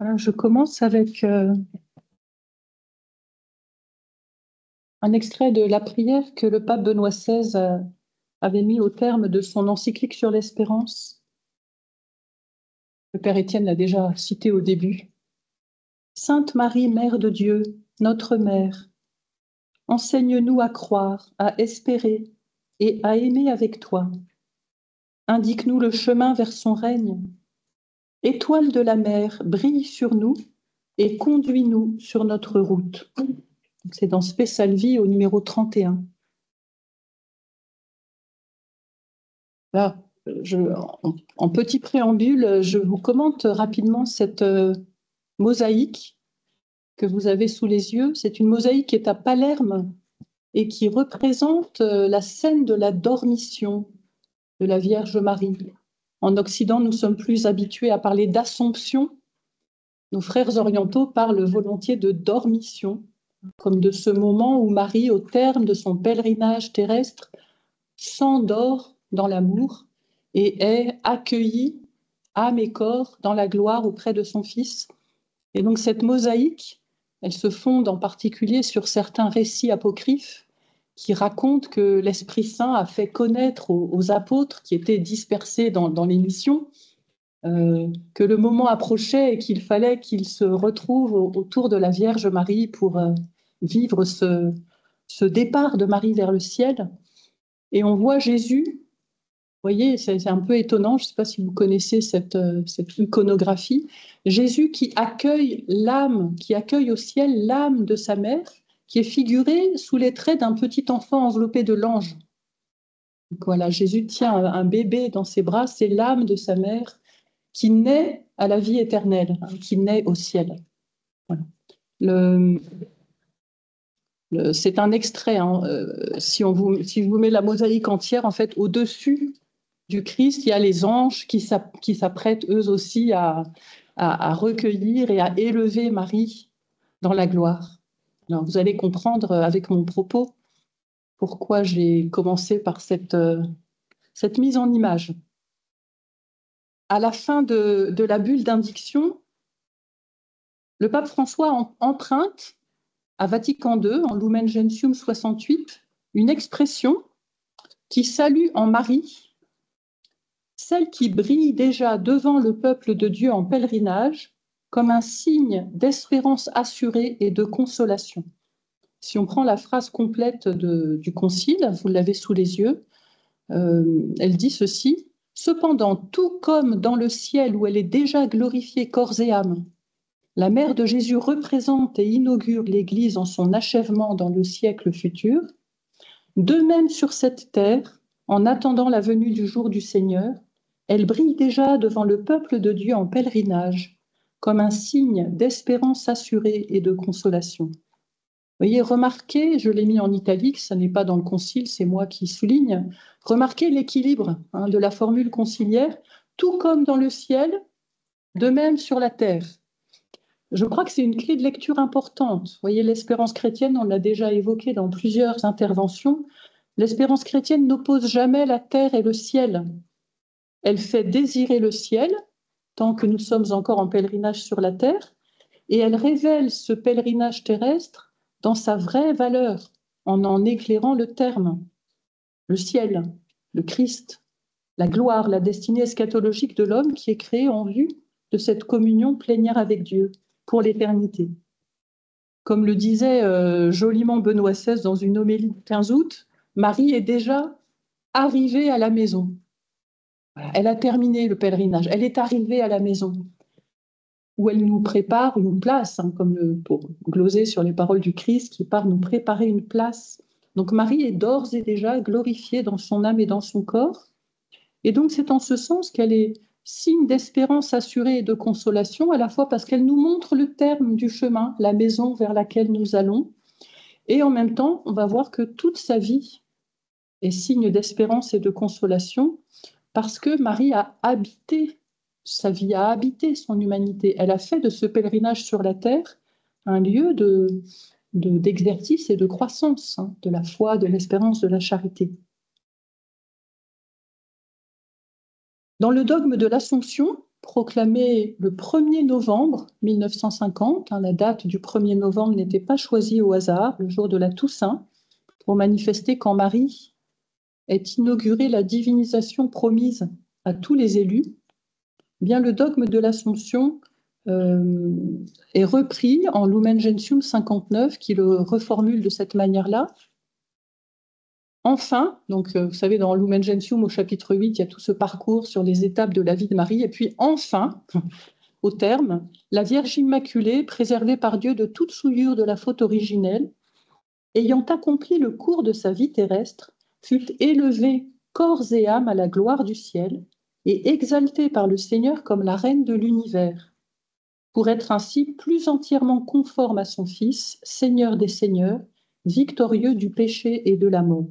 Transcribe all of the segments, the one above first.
Voilà, je commence avec un extrait de la prière que le pape Benoît XVI avait mis au terme de son encyclique sur l'espérance. Le Père Étienne l'a déjà cité au début. Sainte Marie, Mère de Dieu, notre Mère, enseigne-nous à croire, à espérer et à aimer avec toi. Indique-nous le chemin vers son règne. Étoile de la mer, brille sur nous et conduis-nous sur notre route. C'est dans Spe Salvi au numéro 31. Là, en petit préambule, je vous commente rapidement cette mosaïque que vous avez sous les yeux. C'est une mosaïque qui est à Palerme et qui représente la scène de la dormition de la Vierge Marie. En Occident, nous sommes plus habitués à parler d'Assomption. Nos frères orientaux parlent volontiers de dormition, comme de ce moment où Marie, au terme de son pèlerinage terrestre, s'endort dans l'amour et est accueillie, âme et corps, dans la gloire auprès de son Fils. Et donc cette mosaïque, elle se fonde en particulier sur certains récits apocryphes qui racontent que l'Esprit Saint a fait connaître aux apôtres qui étaient dispersés dans les missions que le moment approchait et qu'il fallait qu'ils se retrouvent autour de la Vierge Marie pour vivre ce départ de Marie vers le ciel. Et on voit Jésus, vous voyez, c'est un peu étonnant, je ne sais pas si vous connaissez cette iconographie, Jésus qui accueille l'âme, qui accueille au ciel l'âme de sa mère, qui est figurée sous les traits d'un petit enfant enveloppé de l'ange. Donc voilà, Jésus tient un bébé dans ses bras, c'est l'âme de sa mère qui naît à la vie éternelle, qui naît au ciel. Voilà. C'est un extrait. Si je vous mets la mosaïque entière, en fait, au-dessus du Christ, il y a les anges qui s'apprêtent eux aussi à recueillir et à élever Marie dans la gloire. Alors, vous allez comprendre avec mon propos pourquoi j'ai commencé par cette mise en image. À la fin de la bulle d'indiction, le pape François emprunte à Vatican II, en Lumen Gentium 68, une expression qui salue en Marie celle qui brille déjà devant le peuple de Dieu en pèlerinage comme un signe d'espérance assurée et de consolation. Si on prend la phrase complète du concile, vous l'avez sous les yeux, elle dit ceci: « Cependant, tout comme dans le ciel où elle est déjà glorifiée corps et âme, la mère de Jésus représente et inaugure l'Église en son achèvement dans le siècle futur, de même sur cette terre, en attendant la venue du jour du Seigneur, elle brille déjà devant le peuple de Dieu en pèlerinage, comme un signe d'espérance assurée et de consolation. » Vous voyez, remarquez, je l'ai mis en italique, ça n'est pas dans le concile, c'est moi qui souligne, remarquez l'équilibre de la formule conciliaire, tout comme dans le ciel, de même sur la terre. Je crois que c'est une clé de lecture importante. Vous voyez, l'espérance chrétienne, on l'a déjà évoqué dans plusieurs interventions, l'espérance chrétienne n'oppose jamais la terre et le ciel. Elle fait désirer le ciel, tant que nous sommes encore en pèlerinage sur la terre, et elle révèle ce pèlerinage terrestre dans sa vraie valeur, en éclairant le terme, le ciel, le Christ, la gloire, la destinée eschatologique de l'homme qui est créé en vue de cette communion plénière avec Dieu pour l'éternité. Comme le disait joliment Benoît XVI dans une homélie du 15 août, Marie est déjà arrivée à la maison. Elle a terminé le pèlerinage, elle est arrivée à la maison où elle nous prépare une place, comme pour gloser sur les paroles du Christ qui part nous préparer une place. Donc Marie est d'ores et déjà glorifiée dans son âme et dans son corps. Et donc c'est en ce sens qu'elle est signe d'espérance assurée et de consolation, à la fois parce qu'elle nous montre le terme du chemin, la maison vers laquelle nous allons, et en même temps, on va voir que toute sa vie est signe d'espérance et de consolation, parce que Marie a habité sa vie, a habité son humanité. Elle a fait de ce pèlerinage sur la terre un lieu d'exercice et de croissance, de la foi, de l'espérance, de la charité. Dans le dogme de l'Assomption, proclamée le 1er novembre 1950. La date du 1er novembre n'était pas choisie au hasard, le jour de la Toussaint, pour manifester qu'en Marie est inaugurée la divinisation promise à tous les élus. Bien, le dogme de l'Assomption est repris en Lumen Gentium 59, qui le reformule de cette manière-là. Enfin, donc vous savez, dans Lumen Gentium, au chapitre 8, il y a tout ce parcours sur les étapes de la vie de Marie. Et puis enfin, au terme, la Vierge Immaculée, préservée par Dieu de toute souillure de la faute originelle, ayant accompli le cours de sa vie terrestre, fut élevée corps et âme à la gloire du ciel et exaltée par le Seigneur comme la reine de l'univers, pour être ainsi plus entièrement conforme à son Fils, Seigneur des Seigneurs, victorieux du péché et de la mort.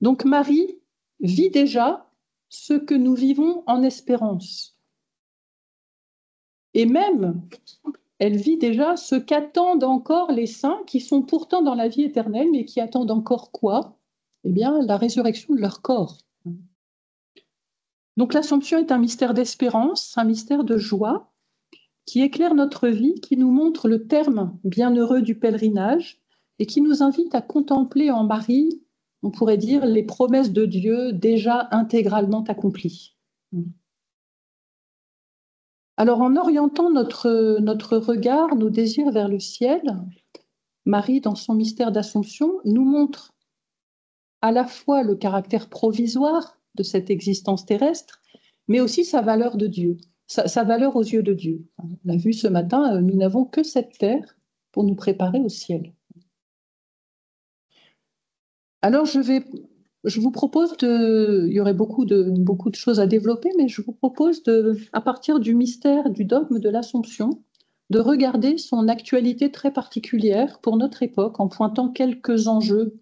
Donc Marie vit déjà ce que nous vivons en espérance. Et même, elle vit déjà ce qu'attendent encore les saints qui sont pourtant dans la vie éternelle, mais qui attendent encore quoi? Eh bien, la résurrection de leur corps. Donc l'Assomption est un mystère d'espérance, un mystère de joie, qui éclaire notre vie, qui nous montre le terme bienheureux du pèlerinage et qui nous invite à contempler en Marie, on pourrait dire, les promesses de Dieu déjà intégralement accomplies. Alors, en orientant notre regard, nos désirs vers le ciel, Marie, dans son mystère d'Assomption, nous montre à la fois le caractère provisoire de cette existence terrestre, mais aussi sa valeur de Dieu, sa valeur aux yeux de Dieu. On l'a vu ce matin, nous n'avons que cette terre pour nous préparer au ciel. Alors, je vous propose il y aurait beaucoup de choses à développer, mais je vous propose à partir du mystère du dogme de l'Assomption, de regarder son actualité très particulière pour notre époque, en pointant quelques enjeux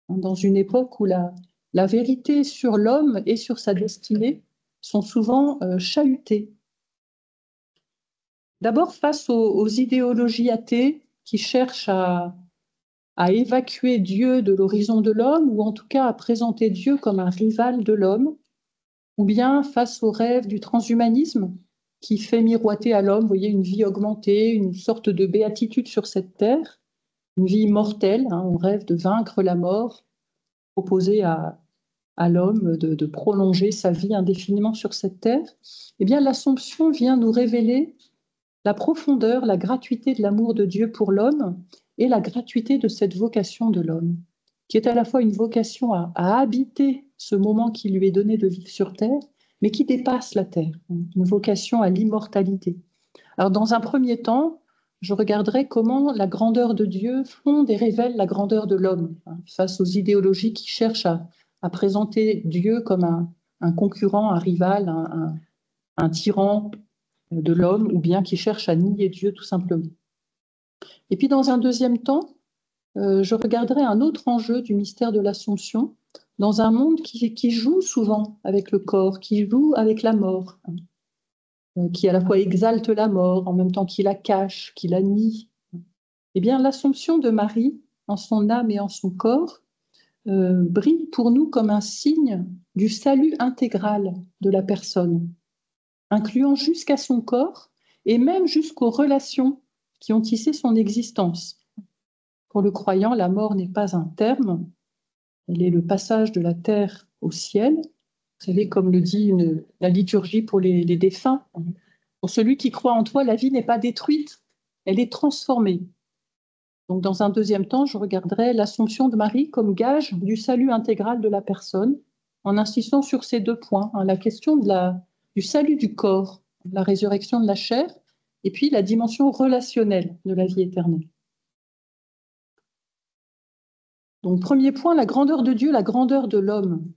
dans une époque où la vérité sur l'homme et sur sa destinée sont souvent chahutées. D'abord, face aux idéologies athées qui cherchent à évacuer Dieu de l'horizon de l'homme, ou en tout cas à présenter Dieu comme un rival de l'homme, ou bien face au rêve du transhumanisme qui fait miroiter à l'homme, vous voyez, une vie augmentée, une sorte de béatitude sur cette terre, une vie immortelle, on rêve de vaincre la mort, proposer à l'homme de prolonger sa vie indéfiniment sur cette terre. Eh bien, l'Assomption vient nous révéler la profondeur, la gratuité de l'amour de Dieu pour l'homme et la gratuité de cette vocation de l'homme, qui est à la fois une vocation à habiter ce moment qui lui est donné de vivre sur terre, mais qui dépasse la terre, une vocation à l'immortalité. Alors, dans un premier temps, je regarderai comment la grandeur de Dieu fonde et révèle la grandeur de l'homme, face aux idéologies qui cherchent à présenter Dieu comme un concurrent, un rival, un tyran de l'homme, ou bien qui cherchent à nier Dieu tout simplement. Et puis, dans un deuxième temps, je regarderai un autre enjeu du mystère de l'Assomption, dans un monde qui joue souvent avec le corps, qui joue avec la mort, qui à la fois exalte la mort, en même temps qu'il la cache, qu'il la nie. Eh bien, l'Assomption de Marie, en son âme et en son corps, brille pour nous comme un signe du salut intégral de la personne, incluant jusqu'à son corps et même jusqu'aux relations qui ont tissé son existence. Pour le croyant, la mort n'est pas un terme, elle est le passage de la terre au ciel. Vous savez, comme le dit la liturgie pour les défunts, pour celui qui croit en toi, la vie n'est pas détruite, elle est transformée. Donc, dans un deuxième temps, je regarderai l'Assomption de Marie comme gage du salut intégral de la personne, en insistant sur ces deux points, la question du salut du corps, la résurrection de la chair, et puis la dimension relationnelle de la vie éternelle. Donc, premier point, la grandeur de Dieu, la grandeur de l'homme.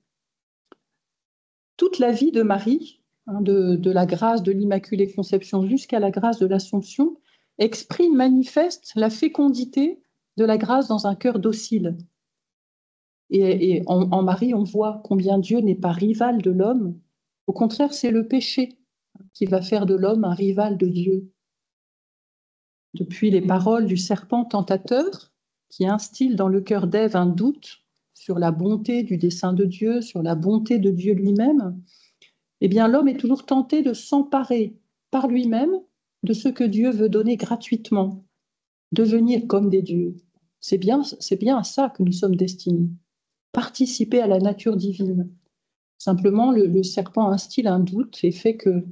Toute la vie de Marie, de la grâce de l'Immaculée Conception jusqu'à la grâce de l'Assomption, exprime, manifeste la fécondité de la grâce dans un cœur docile. Et en Marie, on voit combien Dieu n'est pas rival de l'homme. Au contraire, c'est le péché qui va faire de l'homme un rival de Dieu. Depuis les paroles du serpent tentateur, qui instille dans le cœur d'Ève un doute sur la bonté du dessein de Dieu, sur la bonté de Dieu lui-même, eh bien l'homme est toujours tenté de s'emparer par lui-même de ce que Dieu veut donner gratuitement, devenir comme des dieux. C'est bien à ça que nous sommes destinés, participer à la nature divine. Simplement, le serpent instille un doute et fait que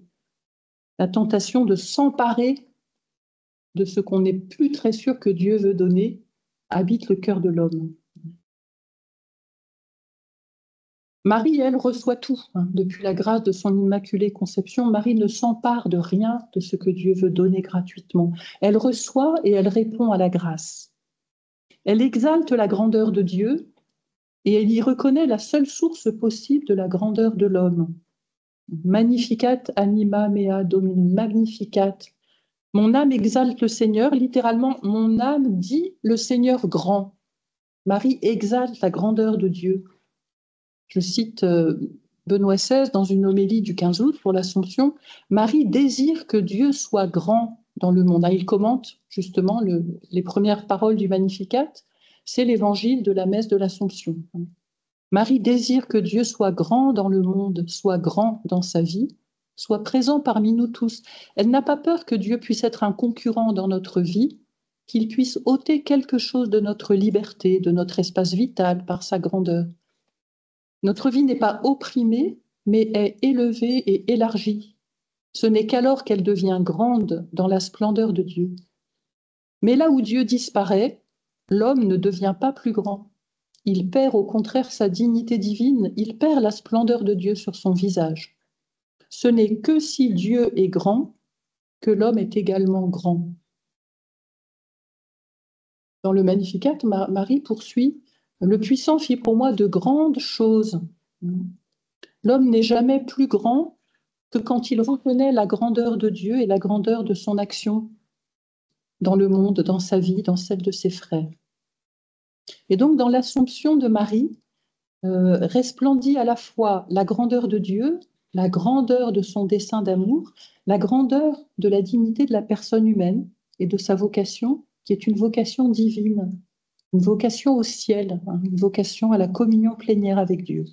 la tentation de s'emparer de ce qu'on n'est plus très sûr que Dieu veut donner habite le cœur de l'homme. Marie, elle, reçoit tout. Depuis la grâce de son immaculée conception, Marie ne s'empare de rien de ce que Dieu veut donner gratuitement. Elle reçoit et elle répond à la grâce. Elle exalte la grandeur de Dieu et elle y reconnaît la seule source possible de la grandeur de l'homme. Magnificat anima mea Domini, magnificat. Mon âme exalte le Seigneur, littéralement, mon âme dit le Seigneur grand. Marie exalte la grandeur de Dieu. Je cite Benoît XVI dans une homélie du 15 août pour l'Assomption. Marie désire que Dieu soit grand dans le monde. Il commente justement les premières paroles du Magnificat. C'est l'évangile de la messe de l'Assomption. Marie désire que Dieu soit grand dans le monde, soit grand dans sa vie, soit présent parmi nous tous. Elle n'a pas peur que Dieu puisse être un concurrent dans notre vie, qu'il puisse ôter quelque chose de notre liberté, de notre espace vital par sa grandeur. Notre vie n'est pas opprimée, mais est élevée et élargie. Ce n'est qu'alors qu'elle devient grande dans la splendeur de Dieu. Mais là où Dieu disparaît, l'homme ne devient pas plus grand. Il perd au contraire sa dignité divine, il perd la splendeur de Dieu sur son visage. Ce n'est que si Dieu est grand que l'homme est également grand. Dans le Magnificat, Marie poursuit « Le puissant fit pour moi de grandes choses. » L'homme n'est jamais plus grand que quand il reconnaît la grandeur de Dieu et la grandeur de son action dans le monde, dans sa vie, dans celle de ses frères. Et donc, dans l'Assomption de Marie, resplendit à la fois la grandeur de Dieu, la grandeur de son dessein d'amour, la grandeur de la dignité de la personne humaine et de sa vocation, qui est une vocation divine, une vocation au ciel, une vocation à la communion plénière avec Dieu.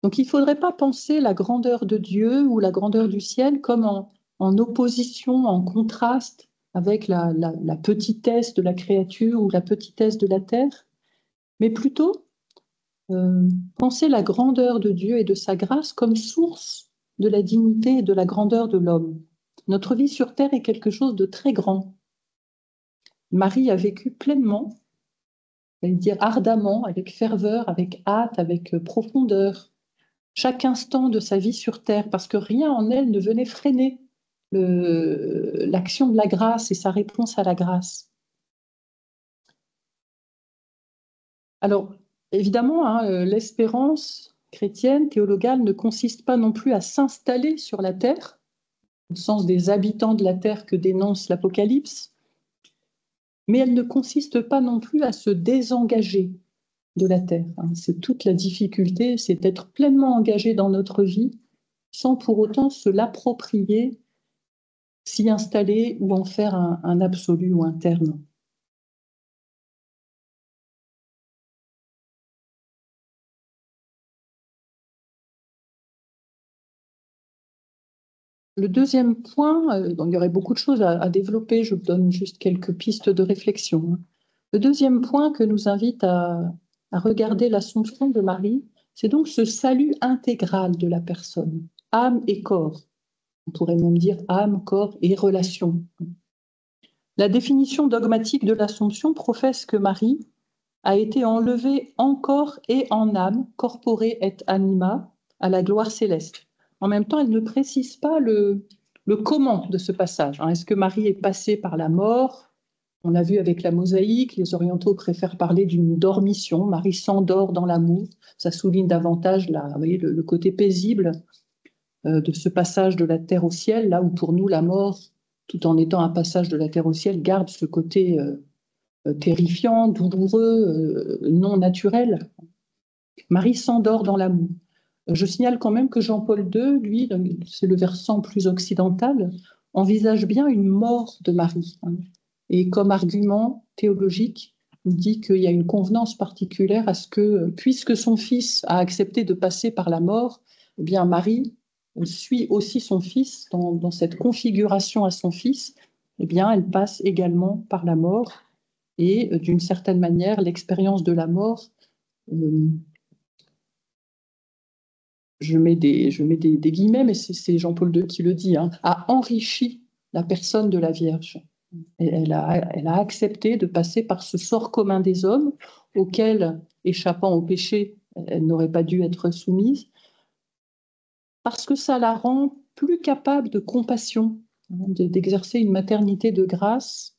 Donc il ne faudrait pas penser la grandeur de Dieu ou la grandeur du ciel comme en opposition, en contraste avec la petitesse de la créature ou la petitesse de la terre, mais plutôt penser la grandeur de Dieu et de sa grâce comme source de la dignité et de la grandeur de l'homme. Notre vie sur terre est quelque chose de très grand. Marie a vécu pleinement, j'allais dire ardemment, avec ferveur, avec hâte, avec profondeur, chaque instant de sa vie sur terre, parce que rien en elle ne venait freiner l'action de la grâce et sa réponse à la grâce. Alors, évidemment, l'espérance chrétienne, théologale, ne consiste pas non plus à s'installer sur la terre, au sens des habitants de la terre que dénonce l'Apocalypse, mais elle ne consiste pas non plus à se désengager de la terre. C'est toute la difficulté, c'est d'être pleinement engagé dans notre vie sans pour autant se l'approprier, s'y installer ou en faire un absolu ou un terme. Le deuxième point, donc il y aurait beaucoup de choses à développer, je vous donne juste quelques pistes de réflexion. Le deuxième point que nous invite à regarder l'Assomption de Marie, c'est donc ce salut intégral de la personne, âme et corps. On pourrait même dire âme, corps et relation. La définition dogmatique de l'Assomption professe que Marie a été enlevée en corps et en âme, corpore et anima, à la gloire céleste. En même temps, elle ne précise pas le comment de ce passage. Est-ce que Marie est passée par la mort? On l'a vu avec la mosaïque, les orientaux préfèrent parler d'une dormition. Marie s'endort dans l'amour. Ça souligne davantage vous voyez, le côté paisible de ce passage de la terre au ciel, là où pour nous la mort, tout en étant un passage de la terre au ciel, garde ce côté terrifiant, douloureux, non naturel. Marie s'endort dans l'amour. Je signale quand même que Jean-Paul II, lui, c'est le versant plus occidental, envisage bien une mort de Marie. Et comme argument théologique, il dit qu'il y a une convenance particulière à ce que, puisque son fils a accepté de passer par la mort, eh bien Marie suit aussi son fils dans cette configuration à son fils, eh bien elle passe également par la mort et d'une certaine manière l'expérience de la mort, je mets des guillemets, mais c'est Jean-Paul II qui le dit, hein, a enrichi la personne de la Vierge. Elle a accepté de passer par ce sort commun des hommes auquel, échappant au péché, elle n'aurait pas dû être soumise, parce que ça la rend plus capable de compassion, hein, d'exercer une maternité de grâce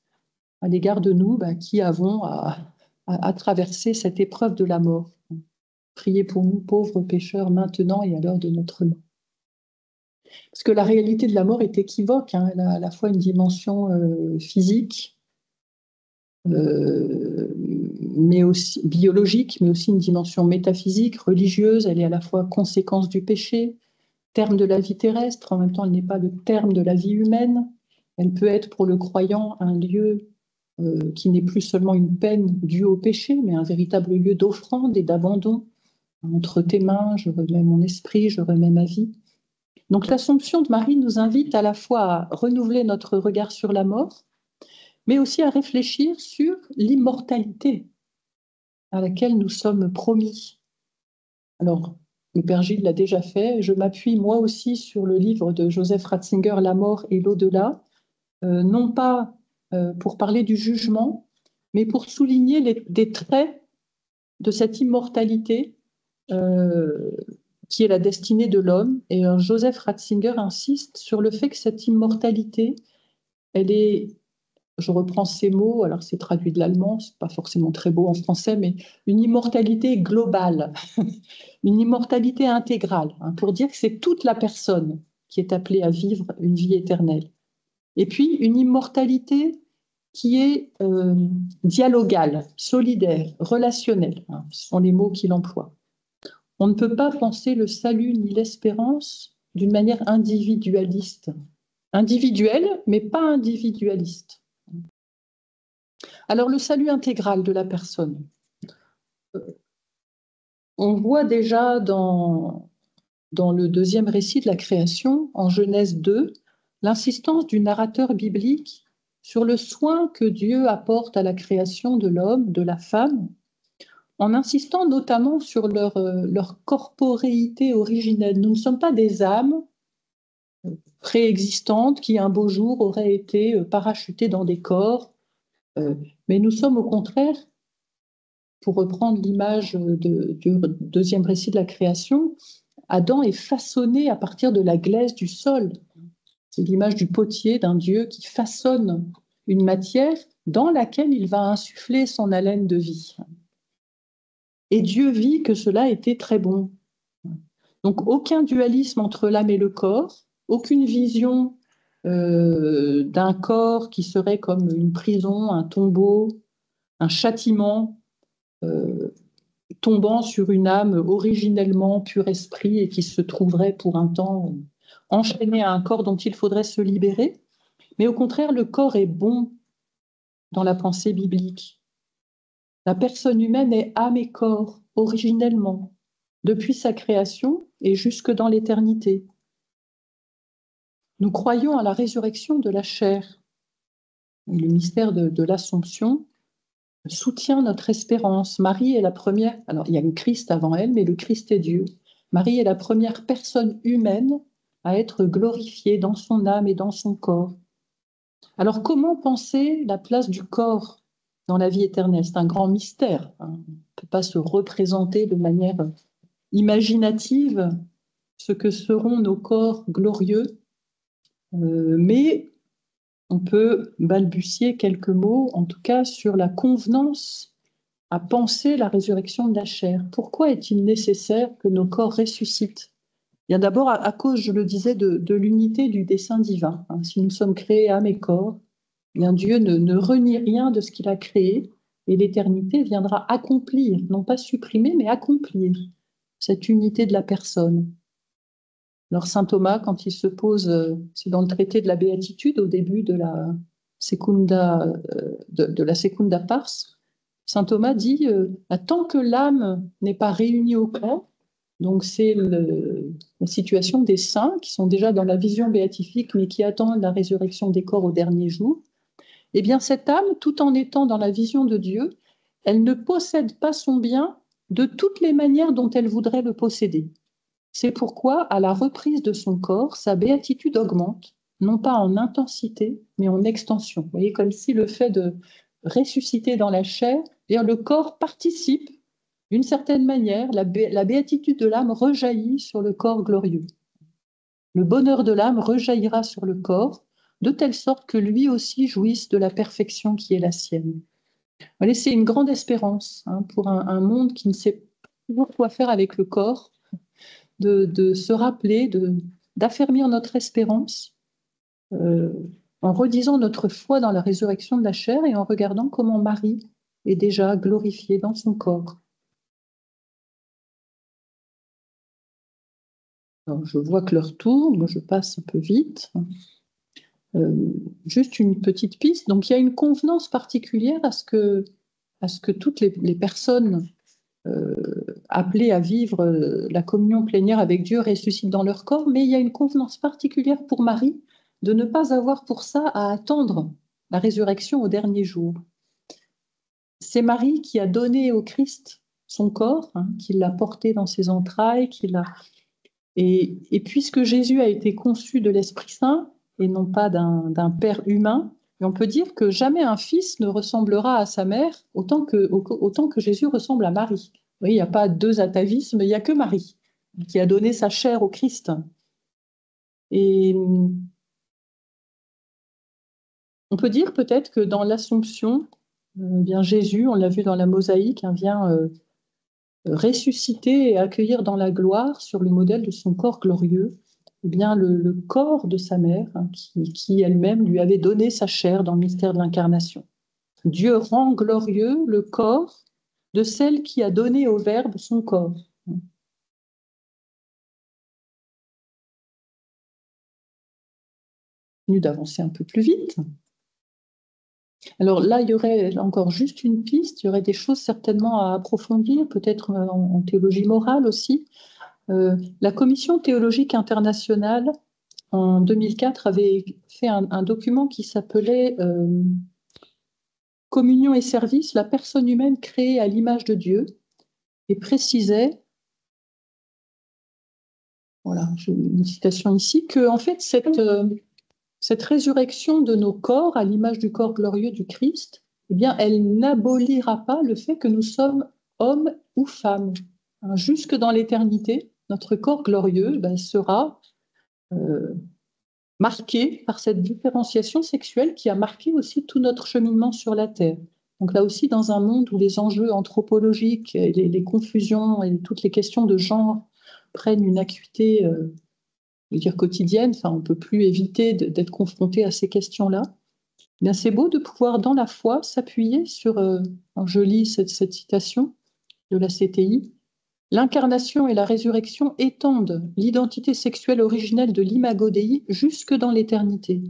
à l'égard de nous qui avons à traverser cette épreuve de la mort. Priez pour nous, pauvres pécheurs, maintenant et à l'heure de notre mort. Parce que la réalité de la mort est équivoque, hein. Elle a à la fois une dimension physique, mais aussi biologique, mais aussi une dimension métaphysique, religieuse. Elle est à la fois conséquence du péché, terme de la vie terrestre, en même temps elle n'est pas le terme de la vie humaine. Elle peut être pour le croyant un lieu qui n'est plus seulement une peine due au péché, mais un véritable lieu d'offrande et d'abandon. Entre tes mains, je remets mon esprit, je remets ma vie. Donc l'Assomption de Marie nous invite à la fois à renouveler notre regard sur la mort, mais aussi à réfléchir sur l'immortalité à laquelle nous sommes promis. Alors, le Père Gilles l'a déjà fait, je m'appuie moi aussi sur le livre de Joseph Ratzinger, La mort et l'au-delà, non pas pour parler du jugement, mais pour souligner des traits de cette immortalité qui est la destinée de l'homme. Et Joseph Ratzinger insiste sur le fait que cette immortalité, elle est, je reprends ces mots, alors c'est traduit de l'allemand, c'est pas forcément très beau en français, mais une immortalité globale, une immortalité intégrale, hein, pour dire que c'est toute la personne qui est appelée à vivre une vie éternelle. Et puis une immortalité qui est dialogale, solidaire, relationnelle, hein, ce sont les mots qu'il emploie. On ne peut pas penser le salut ni l'espérance d'une manière individualiste. Individuelle, mais pas individualiste. Alors le salut intégral de la personne. On voit déjà dans le deuxième récit de la création, en Genèse 2, l'insistance du narrateur biblique sur le soin que Dieu apporte à la création de l'homme, de la femme, en insistant notamment sur leur corporéité originelle. Nous ne sommes pas des âmes préexistantes qui un beau jour auraient été parachutées dans des corps, mais nous sommes au contraire, pour reprendre l'image du deuxième récit de la création, Adam est façonné à partir de la glaise du sol. C'est l'image du potier, d'un Dieu qui façonne une matière dans laquelle il va insuffler son haleine de vie. Et Dieu vit que cela était très bon. Donc aucun dualisme entre l'âme et le corps, aucune vision d'un corps qui serait comme une prison, un tombeau, un châtiment tombant sur une âme originellement pur esprit et qui se trouverait pour un temps enchaîné à un corps dont il faudrait se libérer. Mais au contraire, le corps est bon dans la pensée biblique. La personne humaine est âme et corps originellement, depuis sa création et jusque dans l'éternité. Nous croyons à la résurrection de la chair. Le mystère de l'Assomption soutient notre espérance. Marie est la première, alors il y a le Christ avant elle, mais le Christ est Dieu. Marie est la première personne humaine à être glorifiée dans son âme et dans son corps. Alors comment penser la place du corps dans la vie éternelle? C'est un grand mystère. On ne peut pas se représenter de manière imaginative ce que seront nos corps glorieux, mais on peut balbutier quelques mots, en tout cas, sur la convenance à penser la résurrection de la chair. Pourquoi est-il nécessaire que nos corps ressuscitent? Il y a d'abord à cause, je le disais, de l'unité du dessein divin. Si nous sommes créés âme et corps, bien Dieu ne renie rien de ce qu'il a créé et l'éternité viendra accomplir, non pas supprimer, mais accomplir cette unité de la personne. Alors saint Thomas, quand il se pose, c'est dans le traité de la Béatitude, au début de la Secunda, de la Secunda Pars, saint Thomas dit tant que l'âme n'est pas réunie au corps, donc c'est la situation des saints qui sont déjà dans la vision béatifique, mais qui attendent la résurrection des corps au dernier jour, eh bien cette âme, tout en étant dans la vision de Dieu, elle ne possède pas son bien de toutes les manières dont elle voudrait le posséder. C'est pourquoi, à la reprise de son corps, sa béatitude augmente, non pas en intensité, mais en extension. Vous voyez, comme si le fait de ressusciter dans la chair, le corps participe d'une certaine manière, la béatitude de l'âme rejaillit sur le corps glorieux. Le bonheur de l'âme rejaillira sur le corps, de telle sorte que lui aussi jouisse de la perfection qui est la sienne. Voyez, c'est une grande espérance pour un monde qui ne sait pas toujours quoi faire avec le corps, de se rappeler, d'affermir notre espérance en redisant notre foi dans la résurrection de la chair et en regardant comment Marie est déjà glorifiée dans son corps. Alors, je vois que l'heure tourne, je passe un peu vite. Juste une petite piste. Donc, il y a une convenance particulière à ce que toutes les personnes appelées à vivre la communion plénière avec Dieu ressuscitent dans leur corps, mais il y a une convenance particulière pour Marie de ne pas avoir pour ça à attendre la résurrection au dernier jour. C'est Marie qui a donné au Christ son corps, qui l'a porté dans ses entrailles, et puisque Jésus a été conçu de l'Esprit Saint et non pas d'un père humain, on peut dire que jamais un fils ne ressemblera à sa mère autant que Jésus ressemble à Marie. Oui, il n'y a pas deux atavismes, il n'y a que Marie qui a donné sa chair au Christ. Et on peut dire peut-être que dans l'Assomption, bien Jésus, on l'a vu dans la mosaïque, vient ressusciter et accueillir dans la gloire, sur le modèle de son corps glorieux, eh bien le corps de sa mère, qui elle-même lui avait donné sa chair dans le mystère de l'incarnation. Dieu rend glorieux le corps de celle qui a donné au Verbe son corps. Continue d'avancer un peu plus vite. Alors là, il y aurait encore juste une piste, il y aurait des choses certainement à approfondir, peut-être en théologie morale aussi. La Commission théologique internationale, en 2004, avait fait un document qui s'appelait Communion et service, la personne humaine créée à l'image de Dieu, et précisait, voilà, j'ai une citation ici, que en fait cette résurrection de nos corps à l'image du corps glorieux du Christ, eh bien, elle n'abolira pas le fait que nous sommes hommes ou femmes. Jusque dans l'éternité, notre corps glorieux sera marqué par cette différenciation sexuelle qui a marqué aussi tout notre cheminement sur la Terre. Donc là aussi, dans un monde où les enjeux anthropologiques, et les confusions et toutes les questions de genre prennent une acuité je veux dire quotidienne, on ne peut plus éviter d'être confronté à ces questions-là. Bien, c'est beau de pouvoir, dans la foi, s'appuyer sur, je lis cette citation de la CTI, l'incarnation et la résurrection étendent l'identité sexuelle originelle de l'imago Dei jusque dans l'éternité.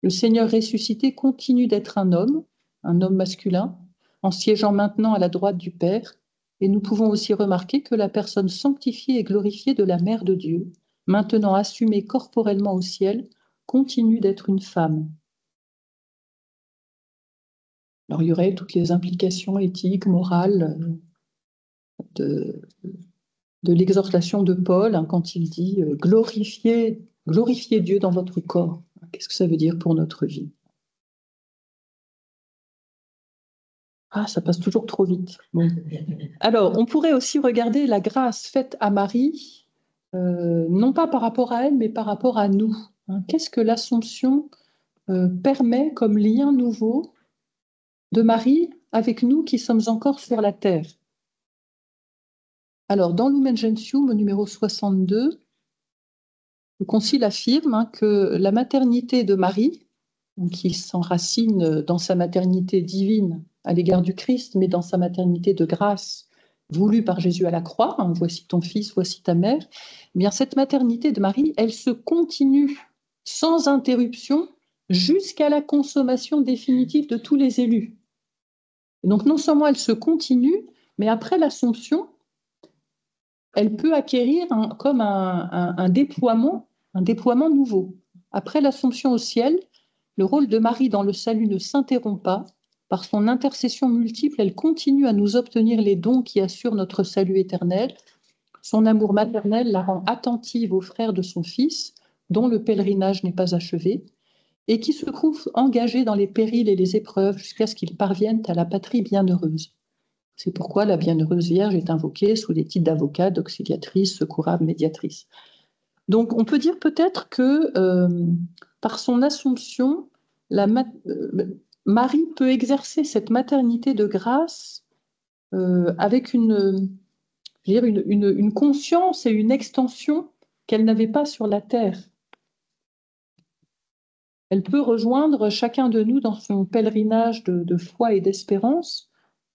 Le Seigneur ressuscité continue d'être un homme masculin, en siégeant maintenant à la droite du Père, et nous pouvons aussi remarquer que la personne sanctifiée et glorifiée de la Mère de Dieu, maintenant assumée corporellement au ciel, continue d'être une femme. Alors il y aurait toutes les implications éthiques, morales de l'exhortation de Paul quand il dit glorifiez Dieu dans votre corps. Qu'est-ce que ça veut dire pour notre vie? Ah, ça passe toujours trop vite. Bon. Alors, on pourrait aussi regarder la grâce faite à Marie, non pas par rapport à elle, mais par rapport à nous. Qu'est-ce que l'Assomption permet comme lien nouveau de Marie avec nous qui sommes encore sur la terre? Alors, dans Lumen Gentium, au numéro 62, le Concile affirme que la maternité de Marie, qui s'enracine dans sa maternité divine à l'égard du Christ, mais dans sa maternité de grâce voulue par Jésus à la croix, voici ton fils, voici ta mère, eh bien cette maternité de Marie, elle se continue sans interruption jusqu'à la consommation définitive de tous les élus. Et donc non seulement elle se continue, mais après l'Assomption, elle peut acquérir comme un déploiement nouveau. Après l'Assomption au ciel, le rôle de Marie dans le salut ne s'interrompt pas. Par son intercession multiple, elle continue à nous obtenir les dons qui assurent notre salut éternel. Son amour maternel la rend attentive aux frères de son Fils, dont le pèlerinage n'est pas achevé, et qui se trouvent engagés dans les périls et les épreuves jusqu'à ce qu'ils parviennent à la patrie bienheureuse. C'est pourquoi la Bienheureuse Vierge est invoquée sous les titres d'avocat, d'auxiliatrice, secourable, médiatrice. Donc on peut dire peut-être que par son Assomption, Marie peut exercer cette maternité de grâce avec une conscience et une extension qu'elle n'avait pas sur la terre. Elle peut rejoindre chacun de nous dans son pèlerinage de foi et d'espérance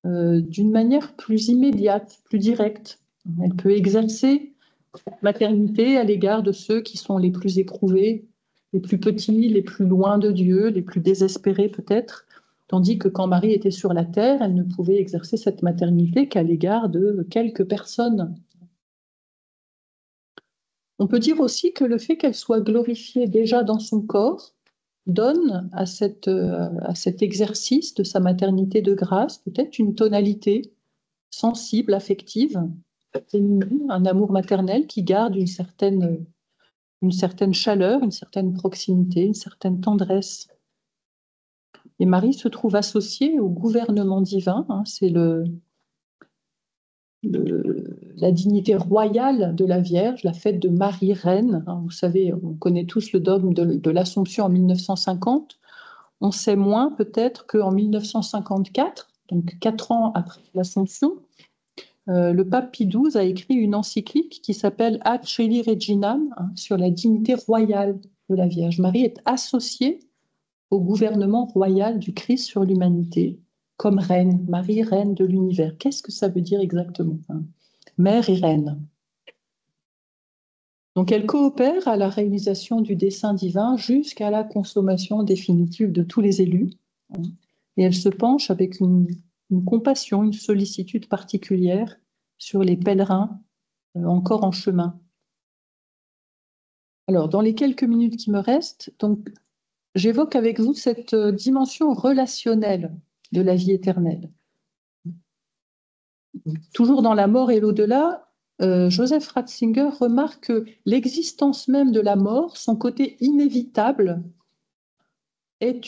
d'une manière plus immédiate, plus directe. Elle peut exercer cette maternité à l'égard de ceux qui sont les plus éprouvés, les plus petits, les plus loin de Dieu, les plus désespérés peut-être, tandis que quand Marie était sur la terre, elle ne pouvait exercer cette maternité qu'à l'égard de quelques personnes. On peut dire aussi que le fait qu'elle soit glorifiée déjà dans son corps donne à cet exercice de sa maternité de grâce peut-être une tonalité sensible, affective, un amour maternel qui garde une certaine chaleur, une certaine proximité, une certaine tendresse. Et Marie se trouve associée au gouvernement divin, hein, c'est la dignité royale de la Vierge, la fête de Marie Reine. Hein, vous savez, on connaît tous le dogme de l'Assomption en 1950. On sait moins peut-être qu'en 1954, donc 4 ans après l'Assomption, le pape Pie XII a écrit une encyclique qui s'appelle Ad Coeli Reginam, hein, sur la dignité royale de la Vierge. Marie est associée au gouvernement royal du Christ sur l'humanité comme reine, Marie, reine de l'univers. Qu'est-ce que ça veut dire exactement, hein? Mère et reine. Donc elle coopère à la réalisation du dessein divin jusqu'à la consommation définitive de tous les élus. Hein, et elle se penche avec une compassion, une sollicitude particulière sur les pèlerins encore en chemin. Alors, dans les quelques minutes qui me restent, donc, j'évoque avec vous cette dimension relationnelle de la vie éternelle. Toujours dans la mort et l'au-delà, Joseph Ratzinger remarque que l'existence même de la mort, son côté inévitable, est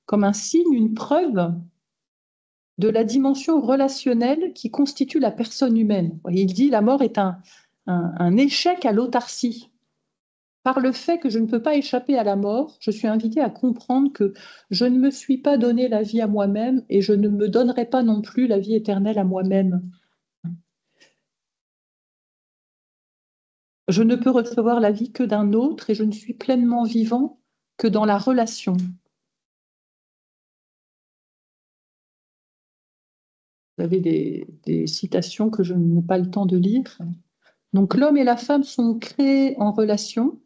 comme un signe, une preuve de la dimension relationnelle qui constitue la personne humaine. Il dit la mort est un échec à l'autarcie. Par le fait que je ne peux pas échapper à la mort, je suis invitée à comprendre que je ne me suis pas donné la vie à moi-même et je ne me donnerai pas non plus la vie éternelle à moi-même. Je ne peux recevoir la vie que d'un autre et je ne suis pleinement vivant que dans la relation. Vous avez des citations que je n'ai pas le temps de lire. Donc l'homme et la femme sont créés en relation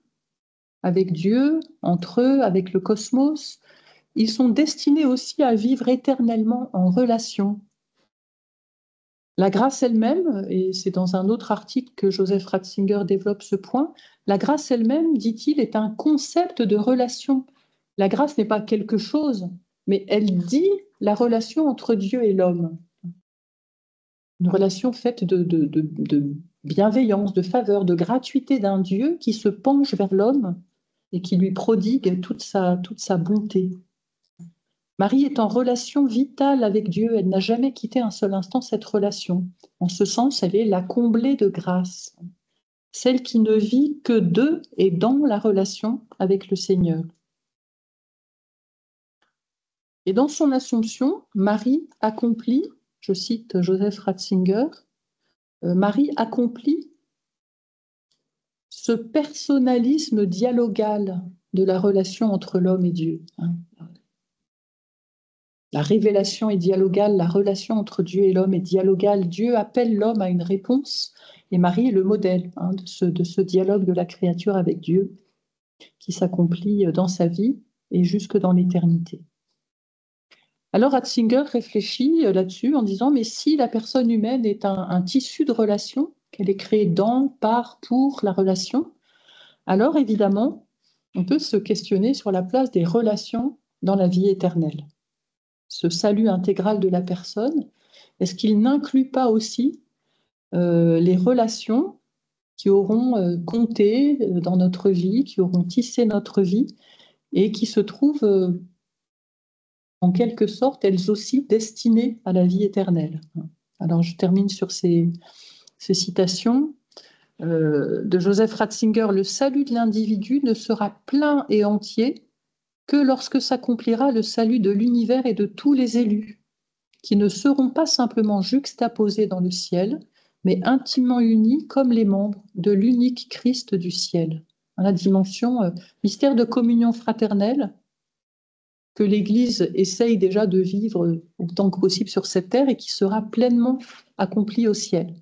avec Dieu, entre eux, avec le cosmos. Ils sont destinés aussi à vivre éternellement en relation. La grâce elle-même, et c'est dans un autre article que Joseph Ratzinger développe ce point, la grâce elle-même, dit-il, est un concept de relation. La grâce n'est pas quelque chose, mais elle dit la relation entre Dieu et l'homme. Une relation faite de bienveillance, de faveur, de gratuité d'un Dieu qui se penche vers l'homme et qui lui prodigue toute sa bonté. Marie est en relation vitale avec Dieu, elle n'a jamais quitté un seul instant cette relation. En ce sens, elle est la comblée de grâce, celle qui ne vit que de et dans la relation avec le Seigneur. Et dans son Assomption, Marie accomplit, je cite Joseph Ratzinger, Marie accomplit ce personnalisme dialogal de la relation entre l'homme et Dieu. La révélation est dialogale, la relation entre Dieu et l'homme est dialogale. Dieu appelle l'homme à une réponse et Marie est le modèle de ce dialogue de la créature avec Dieu qui s'accomplit dans sa vie et jusque dans l'éternité. Alors Ratzinger réfléchit là-dessus en disant, mais si la personne humaine est un tissu de relations, qu'elle est créée dans, par, pour la relation, alors évidemment, on peut se questionner sur la place des relations dans la vie éternelle. Ce salut intégral de la personne, est-ce qu'il n'inclut pas aussi les relations qui auront compté dans notre vie, qui auront tissé notre vie et qui se trouvent en quelque sorte elles aussi destinées à la vie éternelle. Alors je termine sur ces citations de Joseph Ratzinger. Le salut de l'individu ne sera plein et entier que lorsque s'accomplira le salut de l'univers et de tous les élus, qui ne seront pas simplement juxtaposés dans le ciel, mais intimement unis comme les membres de l'unique Christ du ciel. La dimension mystère de communion fraternelle que l'Église essaye déjà de vivre autant que possible sur cette terre et qui sera pleinement accomplie au ciel.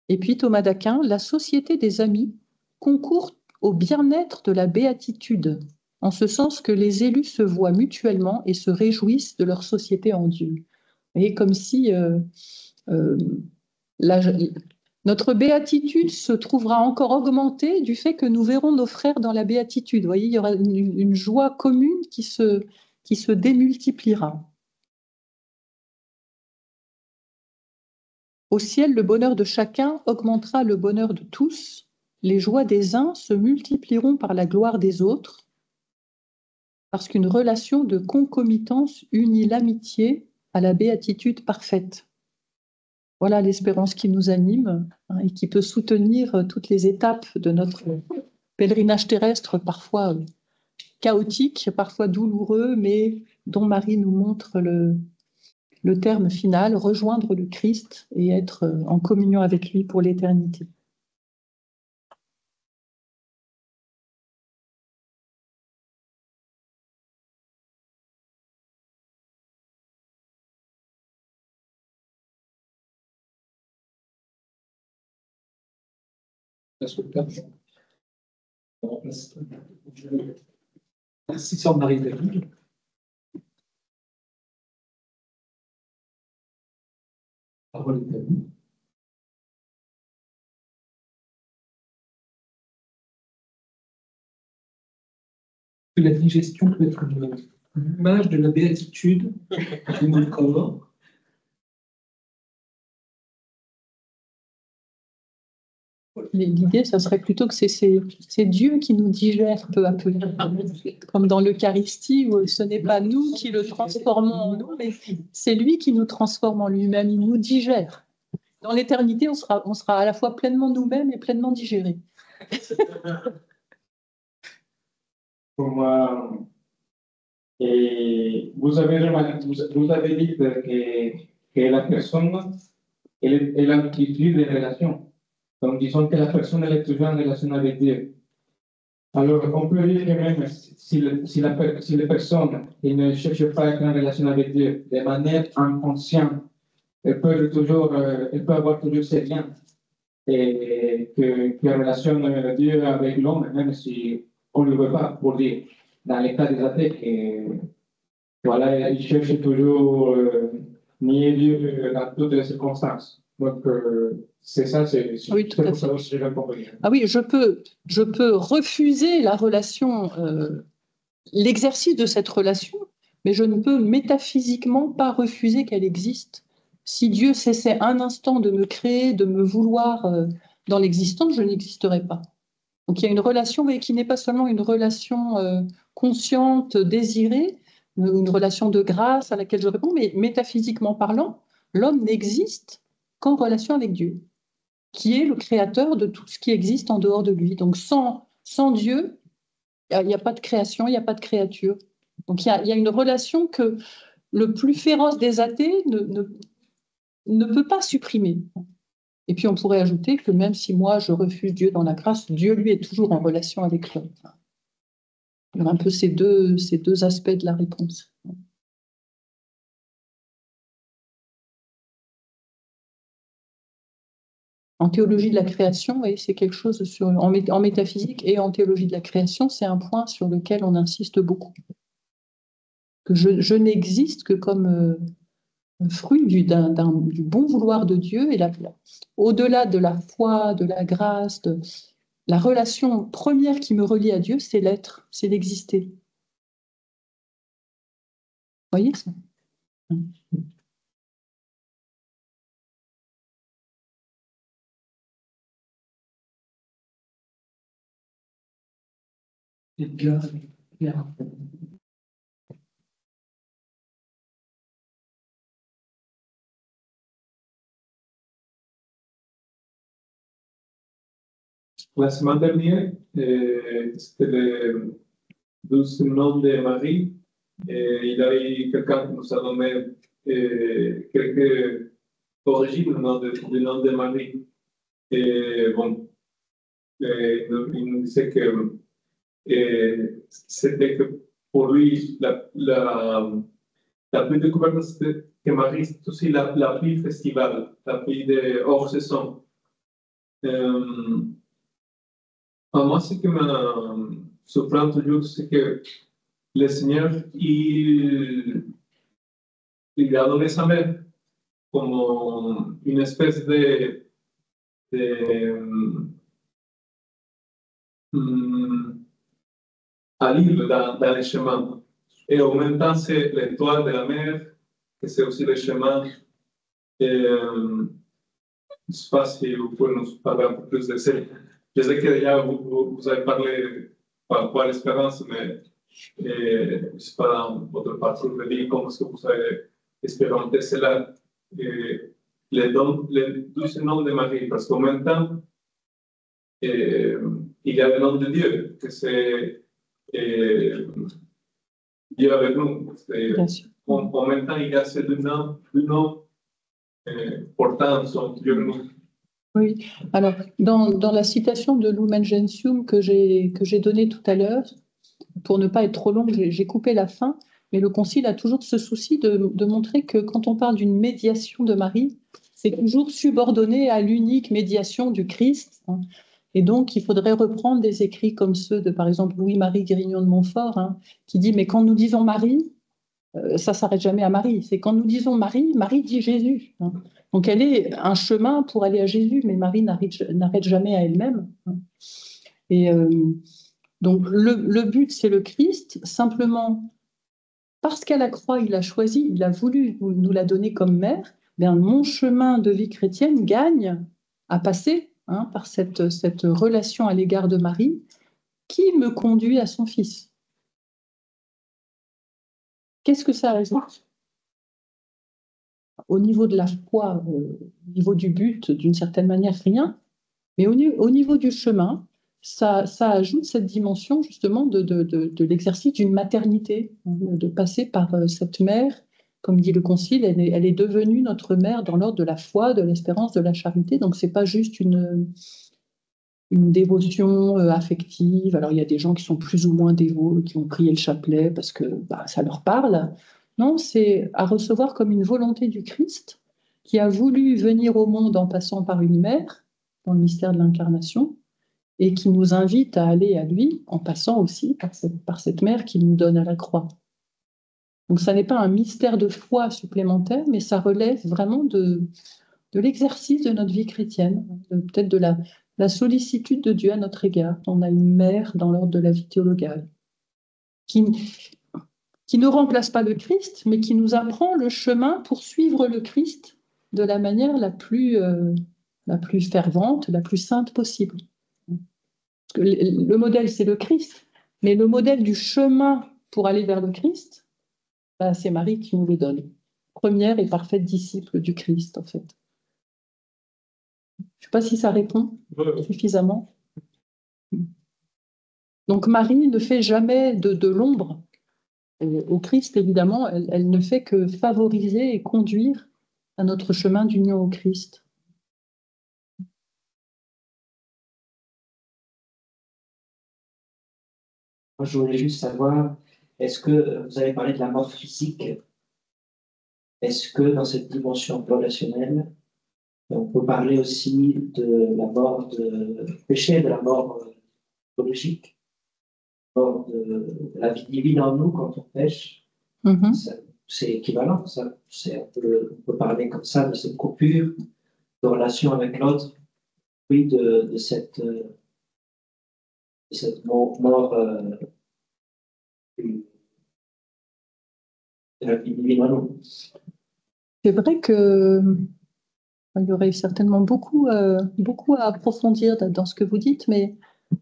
Et puis Thomas d'Aquin, la société des amis concourt au bien-être de la béatitude, en ce sens que les élus se voient mutuellement et se réjouissent de leur société en Dieu. Et comme si notre béatitude se trouvera encore augmentée du fait que nous verrons nos frères dans la béatitude. Vous voyez, il y aura une joie commune qui se démultipliera. Au ciel, le bonheur de chacun augmentera le bonheur de tous. Les joies des uns se multiplieront par la gloire des autres, parce qu'une relation de concomitance unit l'amitié à la béatitude parfaite. Voilà l'espérance qui nous anime et qui peut soutenir toutes les étapes de notre pèlerinage terrestre, parfois chaotique, parfois douloureux, mais dont Marie nous montre le terme final, rejoindre le Christ et être en communion avec lui pour l'éternité. Merci, Sœur Marie-David. Parole est à vous. La digestion peut être une image de la béatitude de mon corps. L'idée, ça serait plutôt que c'est Dieu qui nous digère peu à peu, comme dans l'Eucharistie, où ce n'est pas nous qui le transformons en nous, mais c'est lui qui nous transforme en lui-même, il nous digère. Dans l'éternité, on sera à la fois pleinement nous-mêmes et pleinement digérés. Pour moi, et vous avez dit que la personne est l'amplitude des relations. Donc, disons que la personne elle est toujours en relation avec Dieu. Alors, on peut dire que même si les personnes ne cherchent pas à être en relation avec Dieu de manière inconsciente, elles peuvent avoir toujours ces liens et que relationne Dieu avec l'homme, même si on ne le veut pas, pour dire, dans les cas des athées, voilà, ils cherchent toujours nier Dieu dans toutes les circonstances. Donc, c'est ça, oui, tout à fait. Ça, si j'ai compris. Ah oui, je peux refuser la relation, l'exercice de cette relation, mais je ne peux métaphysiquement pas refuser qu'elle existe. Si Dieu cessait un instant de me créer, de me vouloir dans l'existence, je n'existerais pas. Donc il y a une relation, mais qui n'est pas seulement une relation consciente, désirée, une relation de grâce à laquelle je réponds, mais métaphysiquement parlant, l'homme n'existe qu'en relation avec Dieu, qui est le créateur de tout ce qui existe en dehors de lui. Donc sans Dieu, il n'y a pas de création, il n'y a pas de créature. Donc il y a une relation que le plus féroce des athées ne peut pas supprimer. Et puis on pourrait ajouter que même si moi je refuse Dieu dans la grâce, Dieu lui est toujours en relation avec l'homme. Il y a un peu ces deux aspects de la réponse. En théologie de la création, oui, c'est quelque chose en métaphysique et en théologie de la création, c'est un point sur lequel on insiste beaucoup. que je n'existe que comme fruit du bon vouloir de Dieu. Et au-delà de la foi, de la grâce, la relation première qui me relie à Dieu, c'est l'être, c'est l'exister. Vous voyez ça? Edgar, Pierre. La semaine dernière, c'était le 12 nom de Marie. Et il y a eu quelqu'un qui nous a donné quelques origines du nom de Marie. Et bon, il nous disait que c'était que pour lui, la pluie de découverte, c'était que Marie, c'est aussi la pluie festival, la pluie de hors saison. Moi, ce qui me surprend toujours, c'est que le Seigneur, il a donné sa mère comme une espèce de alivio dans le chemin. Et en même temps, c'est l'étoile de la mer, et c'est aussi le chemin. Je ne sais pas si vous pouvez nous parler un peu plus de ça. Je sais que déjà vous avez parlé par rapport à l'espérance, mais je ne sais pas dans votre parcours de vie, comment est-ce que vous avez expérimenté cela. Les 12 noms de Marie, parce qu'en même temps, il y a le nom de Dieu, que c'est Dieu avec nous. En même temps, il y a ces deux noms portant son Dieu avec nous. Oui, alors dans la citation de Lumen Gentium que j'ai donnée tout à l'heure, pour ne pas être trop longue, j'ai coupé la fin, mais le Concile a toujours ce souci de montrer que quand on parle d'une médiation de Marie, c'est toujours subordonné à l'unique médiation du Christ. Hein. Et donc, il faudrait reprendre des écrits comme ceux de, par exemple, Louis-Marie Grignon de Montfort, hein, qui dit « Mais quand nous disons Marie, ça ne s'arrête jamais à Marie. C'est quand nous disons Marie, Marie dit Jésus. Hein. Donc, elle est un chemin pour aller à Jésus, mais Marie n'arrête jamais à elle-même. Hein. Et donc, le but, c'est le Christ. Simplement, parce qu'à la croix, il a choisi, il a voulu nous la donner comme mère, bien, mon chemin de vie chrétienne gagne à passer par cette relation à l'égard de Marie qui me conduit à son Fils. Qu'est-ce que ça résulte? Au niveau de la foi, au niveau du but, d'une certaine manière, rien. Mais au niveau du chemin, ça ajoute cette dimension justement de l'exercice d'une maternité, hein, de passer par cette mère, comme dit le Concile, elle est devenue notre mère dans l'ordre de la foi, de l'espérance, de la charité. Donc c'est pas juste une dévotion affective. Alors il y a des gens qui sont plus ou moins dévots, qui ont prié le chapelet parce que ça leur parle. Non, c'est à recevoir comme une volonté du Christ qui a voulu venir au monde en passant par une mère, dans le mystère de l'incarnation, et qui nous invite à aller à lui en passant aussi par cette mère qui nous donne à la croix. Donc ça n'est pas un mystère de foi supplémentaire, mais ça relève vraiment de l'exercice de notre vie chrétienne, peut-être de la sollicitude de Dieu à notre égard. On a une mère dans l'ordre de la vie théologale qui ne remplace pas le Christ, mais qui nous apprend le chemin pour suivre le Christ de la manière la plus fervente, la plus sainte possible. Parce que le modèle, c'est le Christ, mais le modèle du chemin pour aller vers le Christ, c'est Marie qui nous le donne. Première et parfaite disciple du Christ, en fait. Je ne sais pas si ça répond suffisamment. Donc Marie ne fait jamais de l'ombre au Christ, évidemment. Elle ne fait que favoriser et conduire à notre chemin d'union au Christ. Moi, je voulais juste savoir, est-ce que vous avez parlé de la mort physique? Est-ce que dans cette dimension relationnelle, on peut parler aussi de la mort de péché, de la mort biologique, de la mort de la vie divine en nous quand on pêche, Mhm. C'est équivalent. On peut parler comme ça de cette coupure de relation avec l'autre, puis de cette mort de la vie divine. C'est vrai que il y aurait certainement beaucoup à approfondir dans ce que vous dites, mais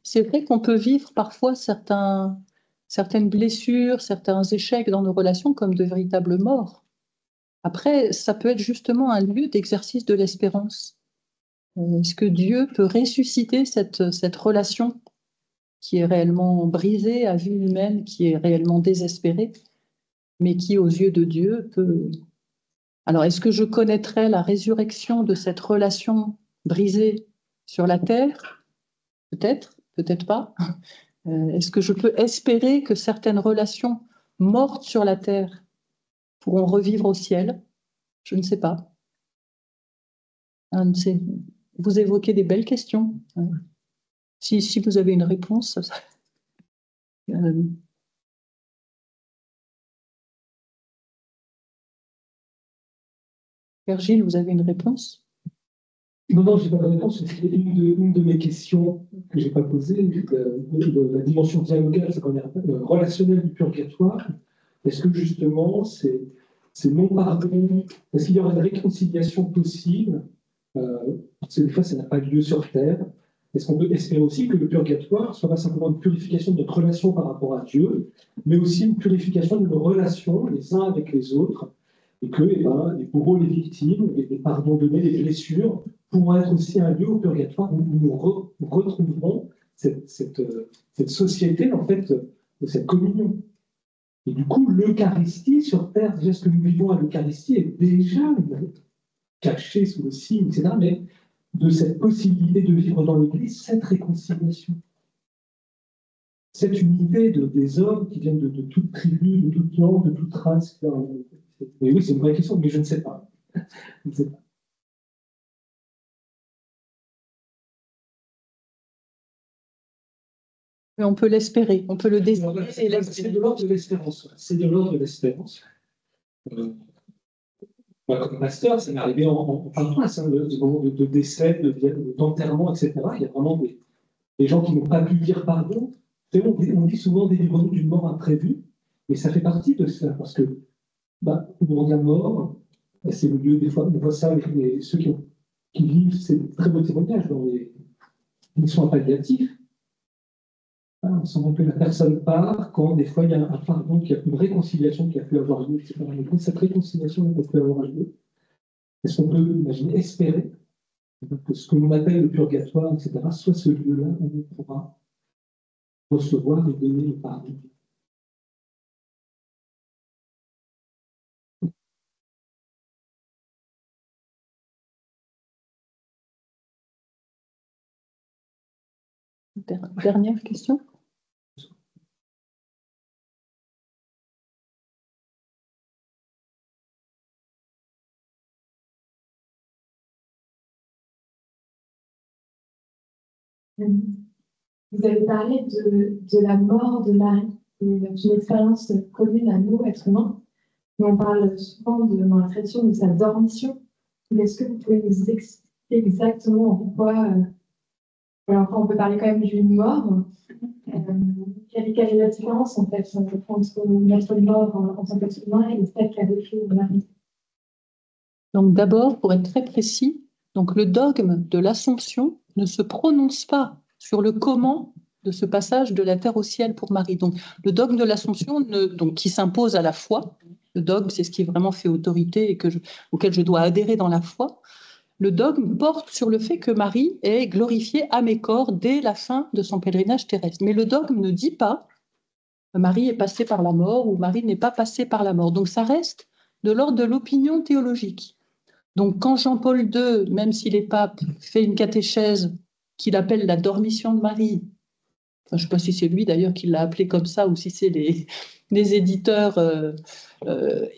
c'est vrai qu'on peut vivre parfois certaines blessures, certains échecs dans nos relations comme de véritables morts. Après, ça peut être justement un lieu d'exercice de l'espérance. Est-ce que Dieu peut ressusciter cette relation qui est réellement brisée à vue humaine, qui est réellement désespérée, mais qui, aux yeux de Dieu, peut... Alors, est-ce que je connaîtrais la résurrection de cette relation brisée sur la terre? Peut-être, peut-être pas. Est-ce que je peux espérer que certaines relations mortes sur la terre pourront revivre au ciel? Je ne sais pas. Vous évoquez des belles questions. Si vous avez une réponse, Virgile, vous avez une réponse? Non, je n'ai pas de réponse. C'était une de mes questions que je n'ai pas posées, de la dimension dialogale, relationnelle du purgatoire. Est-ce que justement, c'est non-pardon, est-ce qu'il y aura une réconciliation possible parce que des fois, ça n'a pas lieu sur Terre. Est-ce qu'on peut espérer aussi que le purgatoire soit pas simplement une purification de notre relation par rapport à Dieu, mais aussi une purification de nos relations les uns avec les autres, et que les bourreaux, les victimes, et les pardons donnés, les blessures, pourront être aussi un lieu au purgatoire où nous retrouverons cette société, en fait, de cette communion. Et du coup, l'Eucharistie sur Terre, déjà ce que nous vivons à l'Eucharistie est déjà caché sous le signe, etc., mais de cette possibilité de vivre dans l'Église cette réconciliation. Cette unité des hommes qui viennent de toute tribu, de toute langue, de toute race. Mais oui, c'est une vraie question, mais je ne sais pas. Je ne sais pas. Mais on peut l'espérer, on peut le désirer. C'est de l'ordre de l'espérance. C'est de l'ordre de l'espérance. Moi, comme pasteur, ça m'est arrivé en paroisse, de décès, d'enterrement, etc. Il y a vraiment des gens qui n'ont pas pu dire pardon. On dit souvent délivre-nous d'une mort imprévue, mais ça fait partie de ça, parce que au moment de la mort, c'est le lieu, des fois, on voit ça avec ceux qui vivent ces très beaux témoignages dans les soins palliatifs. On sent que la personne part quand, des fois, il y a un pardon, une réconciliation qui a pu avoir lieu, etc. Mais quand cette réconciliation n'a pas pu avoir lieu, est-ce qu'on peut imaginer, espérer que ce que l'on appelle le purgatoire, etc., soit ce lieu-là où on pourra recevoir et donner le pardon? Dernière question. Vous avez parlé de la mort de Marie, d'une expérience commune à nous, êtres humains. Mais on parle souvent dans la tradition de sa dormition. Est-ce que vous pouvez nous expliquer exactement en quoi alors, on peut parler quand même d'une mort. Quelle est la différence en fait entre notre mort en tant qu'être humain et celle qu'a vécu Marie? Donc d'abord, pour être très précis, donc le dogme de l'Assomption ne se prononce pas sur le comment de ce passage de la terre au ciel pour Marie. Donc le dogme de l'Assomption, qui s'impose à la foi, le dogme, c'est ce qui vraiment fait autorité et auquel je dois adhérer dans la foi. Le dogme porte sur le fait que Marie est glorifiée à mes corps dès la fin de son pèlerinage terrestre. Mais le dogme ne dit pas Marie est passée par la mort ou Marie n'est pas passée par la mort. Donc ça reste de l'ordre de l'opinion théologique. Donc quand Jean-Paul II, même s'il est pape, fait une catéchèse qu'il appelle la dormition de Marie, enfin, je ne sais pas si c'est lui d'ailleurs qui l'a appelé comme ça ou si c'est les éditeurs,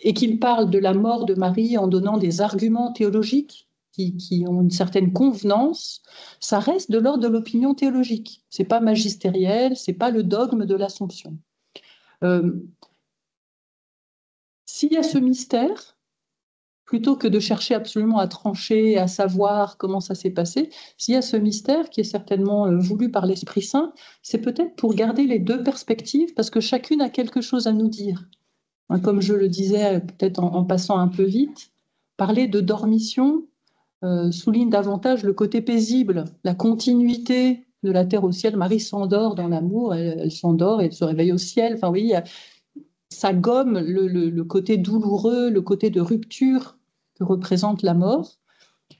et qu'il parle de la mort de Marie en donnant des arguments théologiques qui ont une certaine convenance, ça reste de l'ordre de l'opinion théologique. Ce n'est pas magistériel, ce n'est pas le dogme de l'Assomption. s'il y a ce mystère, plutôt que de chercher absolument à trancher, à savoir comment ça s'est passé, s'il y a ce mystère qui est certainement voulu par l'Esprit Saint, c'est peut-être pour garder les deux perspectives, parce que chacune a quelque chose à nous dire. Comme je le disais, peut-être en passant un peu vite, parler de dormition souligne davantage le côté paisible, la continuité de la terre au ciel. Marie s'endort dans l'amour, elle s'endort et elle se réveille au ciel. Enfin, oui, ça gomme le côté douloureux, le côté de rupture que représente la mort.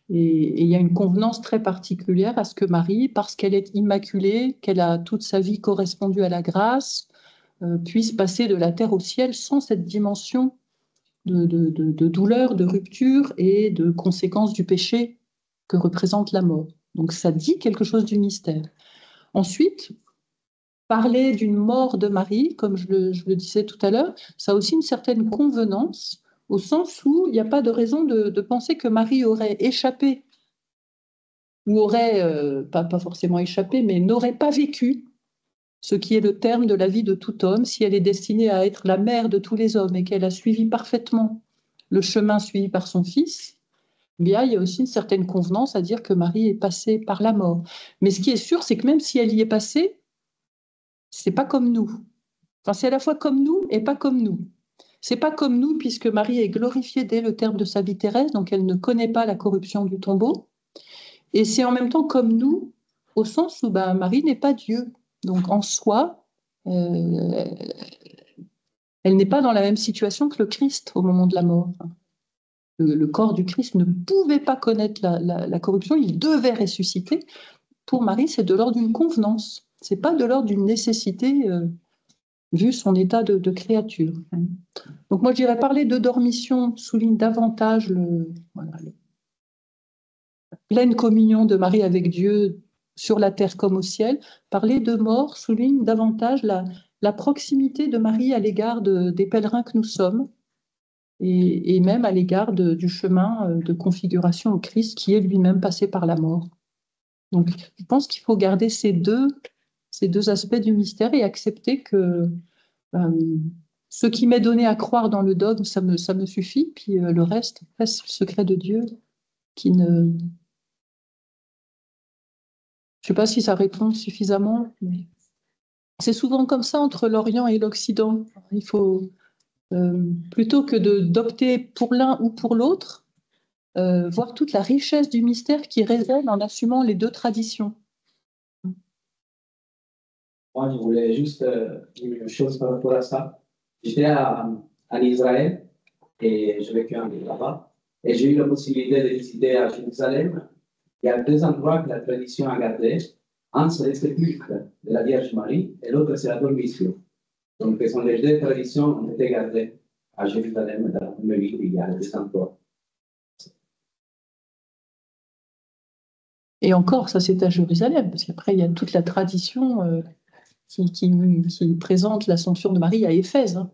Et il y a une convenance très particulière à ce que Marie, parce qu'elle est immaculée, qu'elle a toute sa vie correspondu à la grâce, puisse passer de la terre au ciel sans cette dimension de douleur, de rupture et de conséquences du péché que représente la mort. Donc ça dit quelque chose du mystère. Ensuite, parler d'une mort de Marie, comme je le disais tout à l'heure, ça a aussi une certaine convenance, au sens où il n'y a pas de raison de penser que Marie aurait échappé, ou aurait, pas forcément échappé, mais n'aurait pas vécu ce qui est le terme de la vie de tout homme, si elle est destinée à être la mère de tous les hommes et qu'elle a suivi parfaitement le chemin suivi par son fils, bien, il y a aussi une certaine convenance à dire que Marie est passée par la mort. Mais ce qui est sûr, c'est que même si elle y est passée, c'est pas comme nous. Enfin, c'est à la fois comme nous et pas comme nous. C'est pas comme nous puisque Marie est glorifiée dès le terme de sa vie terrestre, donc elle ne connaît pas la corruption du tombeau. Et c'est en même temps comme nous, au sens où Marie n'est pas Dieu. Donc en soi, elle n'est pas dans la même situation que le Christ au moment de la mort. Le corps du Christ ne pouvait pas connaître la corruption, il devait ressusciter. Pour Marie, c'est de l'ordre d'une convenance. C'est pas de l'ordre d'une nécessité, vu son état de créature. Donc moi, je dirais parler de dormition souligne davantage la pleine communion de Marie avec Dieu sur la terre comme au ciel. Parler de mort souligne davantage la proximité de Marie à l'égard des pèlerins que nous sommes et même à l'égard du chemin de configuration au Christ qui est lui-même passé par la mort. Donc je pense qu'il faut garder ces deux aspects du mystère et accepter que ce qui m'est donné à croire dans le dogme, ça me suffit, puis le reste, c'est le secret de Dieu qui ne... Je ne sais pas si ça répond suffisamment, mais c'est souvent comme ça entre l'Orient et l'Occident. Il faut, plutôt que d'opter pour l'un ou pour l'autre, voir toute la richesse du mystère qui réside en assumant les deux traditions. Moi, je voulais juste dire une chose par rapport à ça. J'étais en Israël et je vécu là-bas. Et j'ai eu la possibilité de visiter à Jérusalem. Il y a deux endroits que la tradition a gardé. Un, c'est le sépulcre de la Vierge Marie et l'autre, c'est la dormition. Donc, ce sont les deux traditions qui ont été gardées à Jérusalem, dans la ville, il y a deux endroits. Et encore, ça c'est à Jérusalem, parce qu'après il y a toute la tradition qui présente l'Assomption de Marie à Éphèse. Hein.